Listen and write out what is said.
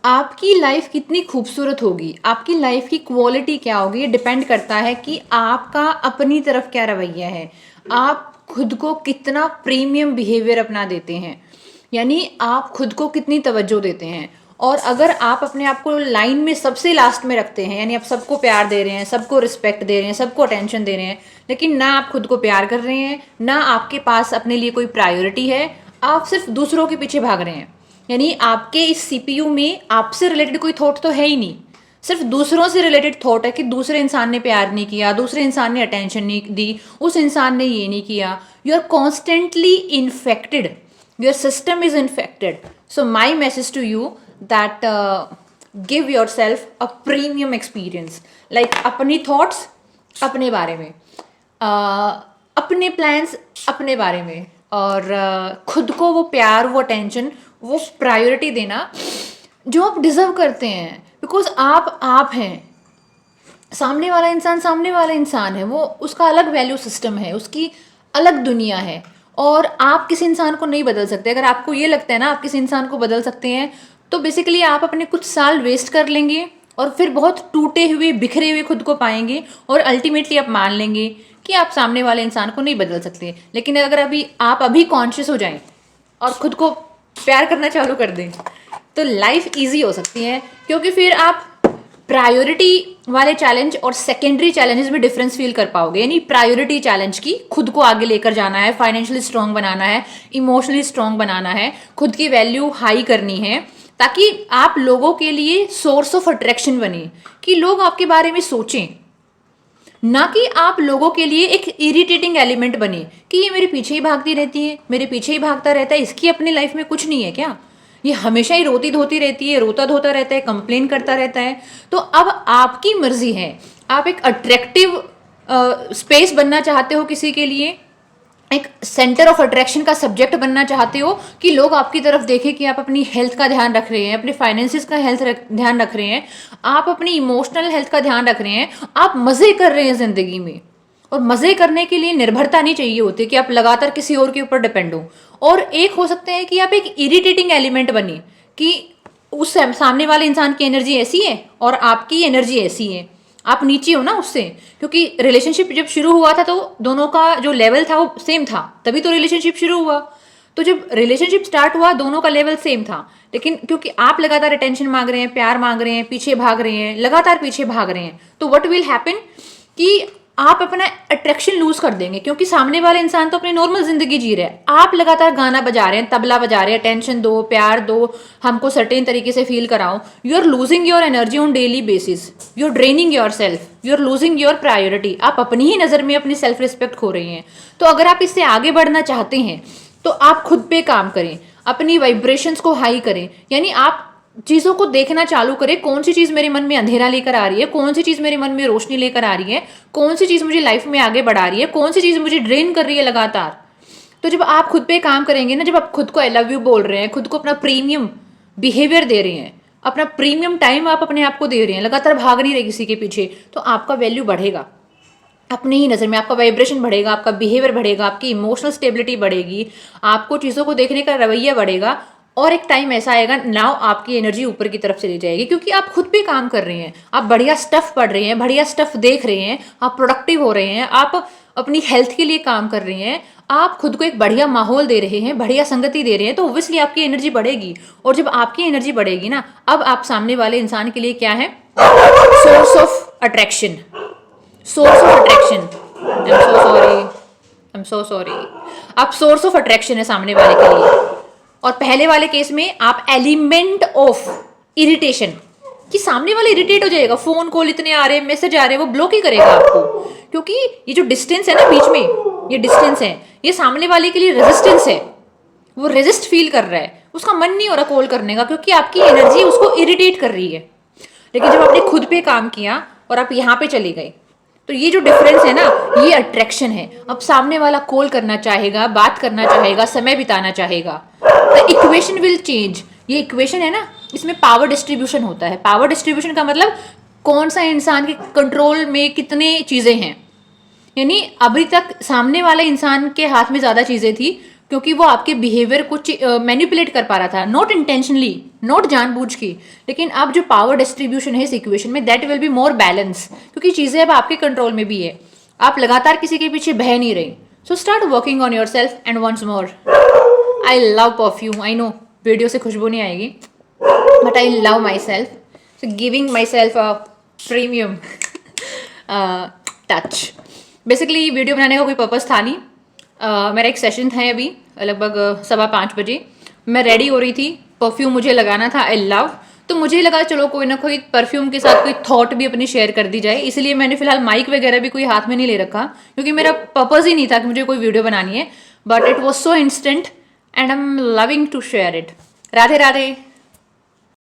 आपकी लाइफ कितनी खूबसूरत होगी, आपकी लाइफ की क्वालिटी क्या होगी, ये डिपेंड करता है कि आपका अपनी तरफ क्या रवैया है। आप खुद को कितना प्रीमियम बिहेवियर अपना देते हैं, यानी आप खुद को कितनी तवज्जो देते हैं। और अगर आप अपने आप को लाइन में सबसे लास्ट में रखते हैं, यानी आप सबको प्यार दे रहे हैं, सबको रिस्पेक्ट दे रहे हैं, सबको अटेंशन दे रहे हैं, लेकिन ना आप खुद को प्यार कर रहे हैं, ना आपके पास अपने लिए कोई प्रायोरिटी है, आप सिर्फ दूसरों के पीछे भाग रहे हैं, यानी आपके इस सीपीयू में आपसे रिलेटेड कोई थॉट तो है ही नहीं, सिर्फ दूसरों से रिलेटेड थॉट है कि दूसरे इंसान ने प्यार नहीं किया, दूसरे इंसान ने अटेंशन नहीं दी, उस इंसान ने ये नहीं किया। You are constantly infected, your system is infected. So my message to you that give yourself a premium experience, like अपनी थॉट्स अपने बारे में, अपने प्लान्स अपने बारे में, और खुद को वो प्यार, वो अटेंशन, वो प्रायोरिटी देना जो आप डिजर्व करते हैं। बिकॉज आप हैं, सामने वाला इंसान है, वो उसका अलग वैल्यू सिस्टम है, उसकी अलग दुनिया है, और आप किसी इंसान को नहीं बदल सकते। अगर आपको ये लगता है ना आप किसी इंसान को बदल सकते हैं, तो बेसिकली आप अपने कुछ साल वेस्ट कर लेंगे और फिर बहुत टूटे हुए, बिखरे हुए खुद को पाएंगे, और अल्टीमेटली आप मान लेंगे कि आप सामने वाले इंसान को नहीं बदल सकते। लेकिन अगर आप अभी कॉन्शियस हो जाएं और खुद को प्यार करना चालू कर दें, तो लाइफ इजी हो सकती है, क्योंकि फिर आप प्रायोरिटी वाले चैलेंज और सेकेंडरी चैलेंजेस में डिफरेंस फील कर पाओगे। यानी प्रायोरिटी चैलेंज की खुद को आगे लेकर जाना है, फाइनेंशियली स्ट्रांग बनाना है, इमोशनली स्ट्रांग बनाना है, खुद की वैल्यू हाई करनी है, ताकि आप लोगों के लिए सोर्स ऑफ अट्रैक्शन बने, कि लोग आपके बारे में सोचें, ना कि आप लोगों के लिए एक इरिटेटिंग एलिमेंट बने कि ये मेरे पीछे ही भागती रहती है, मेरे पीछे ही भागता रहता है, इसकी अपनी लाइफ में कुछ नहीं है क्या, ये हमेशा ही रोती धोती रहती है, रोता धोता रहता है, कंप्लेन करता रहता है। तो अब आपकी मर्जी है, आप एक अट्रैक्टिव स्पेस बनना चाहते हो किसी के लिए, एक सेंटर ऑफ अट्रैक्शन का सब्जेक्ट बनना चाहते हो, कि लोग आपकी तरफ देखें कि आप अपनी हेल्थ का ध्यान रख रहे हैं, अपने फाइनेंसिस का ध्यान रख रहे हैं, आप अपनी इमोशनल हेल्थ का ध्यान रख रहे हैं, आप मज़े कर रहे हैं ज़िंदगी में। और मज़े करने के लिए निर्भरता नहीं चाहिए होती कि आप लगातार किसी और के ऊपर डिपेंड हो। और एक हो सकता है कि आप एक इरिटेटिंग एलिमेंट बने, कि उस सामने वाले इंसान की एनर्जी ऐसी है और आपकी एनर्जी ऐसी है, आप नीचे हो ना उससे, क्योंकि रिलेशनशिप जब शुरू हुआ था तो दोनों का जो लेवल था वो सेम था, तभी तो रिलेशनशिप शुरू हुआ। तो जब रिलेशनशिप स्टार्ट हुआ दोनों का लेवल सेम था, लेकिन क्योंकि आप लगातार अटेंशन मांग रहे हैं, प्यार मांग रहे हैं, पीछे भाग रहे हैं, लगातार पीछे भाग रहे हैं, तो व्हाट विल हैपन कि आप अपना अट्रैक्शन लूज कर देंगे, क्योंकि सामने वाले इंसान तो अपनी नॉर्मल जिंदगी जी रहे हैं, आप लगातार गाना बजा रहे हैं, तबला बजा रहे हैं, टेंशन दो, प्यार दो, हमको सर्टेन तरीके से फील कराओ। You are losing your energy on daily basis, you are draining yourself, you are losing your priority, आप अपनी ही नज़र में अपनी सेल्फ रिस्पेक्ट खो रही हैं। तो अगर आप इससे आगे बढ़ना चाहते हैं तो आप खुद पे काम करें, अपनी वाइब्रेशंस को हाई करें, यानी आप चीज़ों को देखना चालू करें, कौन सी चीज़ मेरे मन में अंधेरा लेकर आ रही है, कौन सी चीज़ मेरे मन में रोशनी लेकर आ रही है, कौन सी चीज़ मुझे लाइफ में आगे बढ़ा रही है, कौन सी चीज़ मुझे ड्रेन कर रही है लगातार। तो जब आप खुद पे काम करेंगे ना, जब आप खुद को आई लव यू बोल रहे हैं, खुद को अपना प्रीमियम बिहेवियर दे रहे हैं, अपना प्रीमियम टाइम आप अपने आप को दे रहे हैं, लगातार भाग नहीं रहे किसी के पीछे, तो आपका वैल्यू बढ़ेगा अपनी ही नज़र में, आपका वाइब्रेशन बढ़ेगा, आपका बिहेवियर बढ़ेगा, आपकी इमोशनल स्टेबिलिटी बढ़ेगी, आपको चीज़ों को देखने का रवैया बढ़ेगा, और एक टाइम ऐसा आएगा नाउ आपकी एनर्जी ऊपर की तरफ चली जाएगी, क्योंकि आप खुद पे काम कर रहे हैं, आप बढ़िया स्टफ पढ़ रहे हैं, बढ़िया स्टफ देख रहे हैं, आप प्रोडक्टिव हो रहे हैं, आप अपनी हेल्थ के लिए काम कर रहे हैं, आप खुद को एक बढ़िया माहौल दे रहे हैं, बढ़िया संगति दे रहे हैं, तो ऑब्वियसली आपकी एनर्जी बढ़ेगी। और जब आपकी एनर्जी बढ़ेगी ना, अब आप सामने वाले इंसान के लिए क्या है, source of attraction, source of attraction. I am so sorry, I am so sorry, आप सोर्स ऑफ अट्रैक्शन है सामने वाले के लिए। और पहले वाले केस में आप एलिमेंट ऑफ इरिटेशन, कि सामने वाला इरिटेट हो जाएगा, फोन कॉल इतने आ रहे हैं, मैसेज आ रहे हैं, वो ब्लॉक ही करेगा आपको, क्योंकि ये जो डिस्टेंस है ना बीच में, ये डिस्टेंस है, ये सामने वाले के लिए रेजिस्टेंस है, वो रेजिस्ट फील कर रहा है, उसका मन नहीं हो रहा कॉल करने का, क्योंकि आपकी एनर्जी उसको इरिटेट कर रही है। लेकिन जब आपने खुद पे काम किया और आप यहाँ पे चले गए, तो ये जो डिफरेंस है ना, ये अट्रैक्शन है। अब सामने वाला कॉल करना चाहेगा, बात करना चाहेगा, समय बिताना चाहेगा, द इक्वेशन विल चेंज। ये इक्वेशन है ना, इसमें पावर डिस्ट्रीब्यूशन होता है। पावर डिस्ट्रीब्यूशन का मतलब कौन सा इंसान के कंट्रोल में कितने चीज़ें हैं, यानी अभी तक सामने वाले इंसान के हाथ में ज़्यादा चीज़ें थी, क्योंकि वो आपके बिहेवियर को मैनिपुलेट कर पा रहा था, नॉट इंटेंशनली, नॉट जानबूझ के। लेकिन अब जो पावर डिस्ट्रीब्यूशन है इस इक्वेशन में, that will be more balance, क्योंकि चीज़ें अब आपके कंट्रोल में भी है, आप लगातार किसी के पीछे बह नहीं रहे। So start working on yourself. And once more, I love perfume. I know video से खुशबू नहीं आएगी, but I love myself, so giving myself a premium touch. Basically video बनाने का कोई पर्पज़ था नहीं। मेरा एक सेशन था अभी लगभग 5:15 बजे, मैं रेडी हो रही थी, परफ्यूम मुझे लगाना था, आई लव। तो मुझे लगा चलो कोई ना कोई परफ्यूम के साथ कोई थॉट भी अपनी शेयर कर दी जाए, इसलिए मैंने फिलहाल माइक वगैरह भी कोई हाथ में नहीं ले रखा, क्योंकि मेरा पर्पज़ ही नहीं था कि मुझे कोई वीडियो बनानी है। But it was so instant and I am loving to share it. Radhe Radhe.